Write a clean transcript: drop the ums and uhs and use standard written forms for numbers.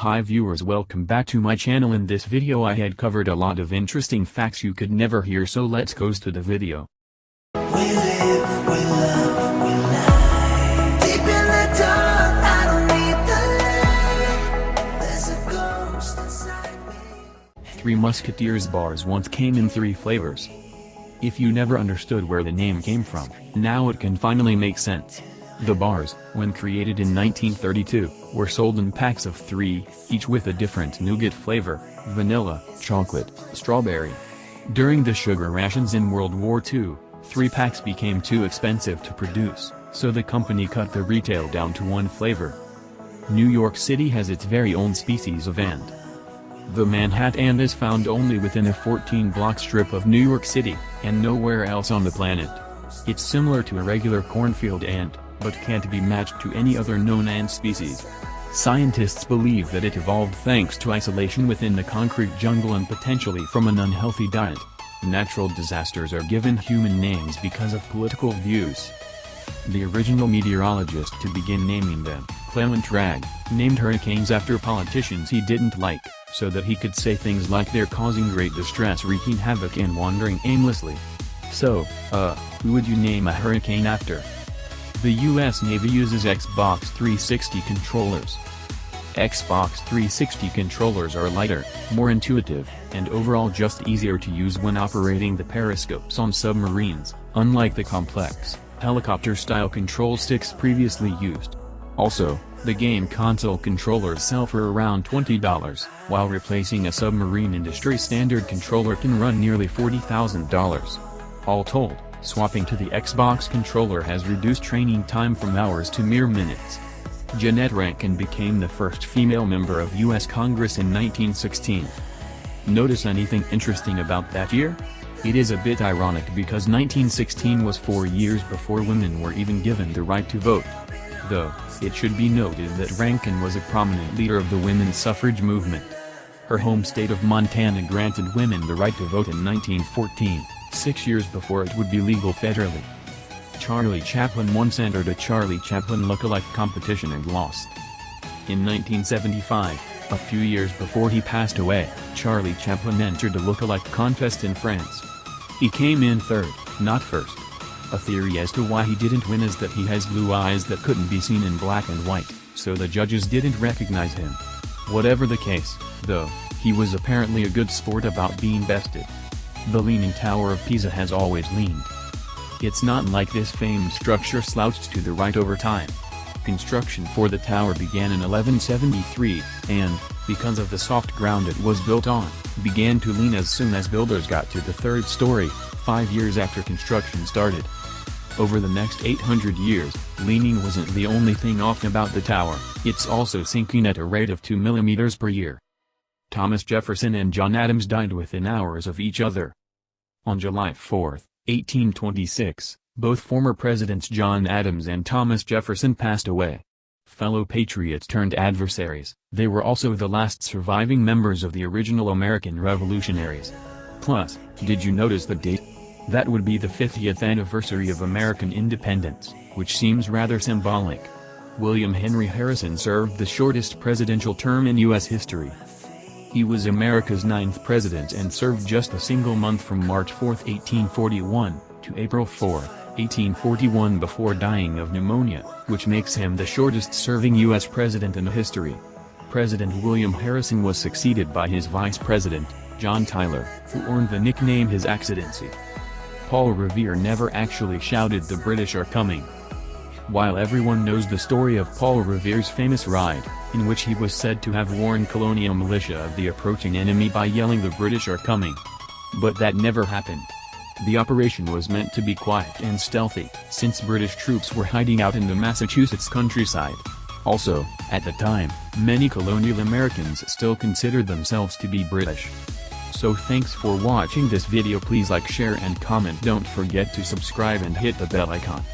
Hi viewers, welcome back to my channel. In this video I had covered a lot of interesting facts you could never hear, so let's go to the video. We live, we love, we lie. Deep in the dark, I don't need the light. There's a ghost inside me. Three Musketeers bars once came in 3 flavors. If you never understood where the name came from, now it can finally make sense. The bars, when created in 1932, were sold in packs of 3, each with a different nougat flavor: vanilla, chocolate, strawberry. During the sugar rations in World War II, 3 packs became too expensive to produce, so the company cut the retail down to 1 flavor. New York City has its very own species of ant. The Manhattan ant is found only within a 14-block strip of New York City, and nowhere else on the planet. It's similar to a regular cornfield ant, but can't be matched to any other known ant species. Scientists believe that it evolved thanks to isolation within the concrete jungle and potentially from an unhealthy diet. Natural disasters are given human names because of political views. The original meteorologist to begin naming them, Clement Wragg, named hurricanes after politicians he didn't like, so that he could say things like they're causing great distress, wreaking havoc and wandering aimlessly. So, who would you name a hurricane after? The US Navy uses Xbox 360 controllers. Xbox 360 controllers are lighter, more intuitive, and overall just easier to use when operating the periscopes on submarines, unlike the complex, helicopter-style control sticks previously used. Also, the game console controllers sell for around $20, while replacing a submarine industry standard controller can run nearly $40,000. All told, swapping to the Xbox controller has reduced training time from hours to mere minutes. Jeannette Rankin became the first female member of U.S. Congress in 1916. Notice anything interesting about that year? It is a bit ironic because 1916 was 4 years before women were even given the right to vote. Though, it should be noted that Rankin was a prominent leader of the women's suffrage movement. Her home state of Montana granted women the right to vote in 1914. 6 years before it would be legal federally. Charlie Chaplin once entered a Charlie Chaplin look-alike competition and lost. In 1975, a few years before he passed away, Charlie Chaplin entered a look-alike contest in France. He came in third, not first. A theory as to why he didn't win is that he has blue eyes that couldn't be seen in black and white, so the judges didn't recognize him. Whatever the case, though, he was apparently a good sport about being bested. The Leaning Tower of Pisa has always leaned. It's not like this famed structure slouched to the right over time. Construction for the tower began in 1173, and, because of the soft ground it was built on, began to lean as soon as builders got to the 3rd story, 5 years after construction started. Over the next 800 years, leaning wasn't the only thing off about the tower, it's also sinking at a rate of 2 millimeters per year. Thomas Jefferson and John Adams died within hours of each other. On July 4, 1826, both former presidents John Adams and Thomas Jefferson passed away. Fellow patriots turned adversaries, they were also the last surviving members of the original American revolutionaries. Plus, did you notice the date? That would be the 50th anniversary of American independence, which seems rather symbolic. William Henry Harrison served the shortest presidential term in U.S. history. He was America's 9th president and served just a single month from March 4, 1841, to April 4, 1841 before dying of pneumonia, which makes him the shortest-serving U.S. president in history. President William Harrison was succeeded by his vice president, John Tyler, who earned the nickname His Excellency. Paul Revere never actually shouted "The British are coming." While everyone knows the story of Paul Revere's famous ride, in which he was said to have warned colonial militia of the approaching enemy by yelling "The British are coming." But that never happened. The operation was meant to be quiet and stealthy, since British troops were hiding out in the Massachusetts countryside. Also, at the time, many colonial Americans still considered themselves to be British. So thanks for watching this video. Please like, share and comment. Don't forget to subscribe and hit the bell icon.